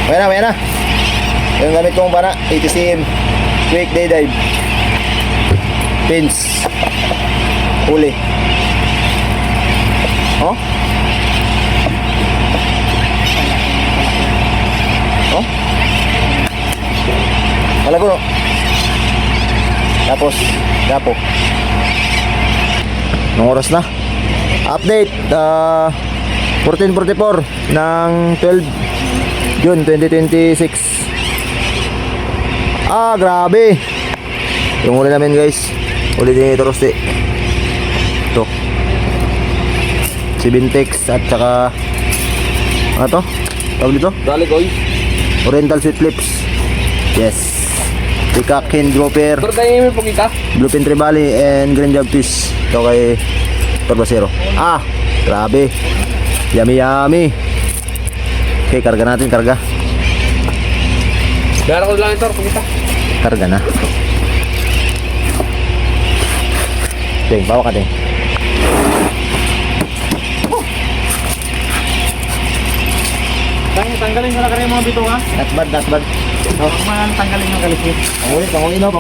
Ayan na. Yung gamit kong para, ATCM. Quick day dive. Pins. Huli. Oh? Oh? Malago no? Tapos, gapo. Anong oras na? Update, 14:44 ng 12 June 2026. Grabe. Yung huli namin guys, huli din ito Rosti. Ito si Bintex at saka ano to? Tawag dito? Daligoy. Oriental Sweet Lips. Yes. Peacock Hand Grouper, Pero tayo may po kita. Bluefin Trevally and Green Jab Fish. Ito kay Torbasero. Grabe. Yummy. Okay, karga natin, karga. Gara ko lang ito, po kita. Karga na. Ding, bawa ka ding. Tanggalin ko na kayo mga bito ha. Not bad. Tanggalin ng kalis. Panguli no.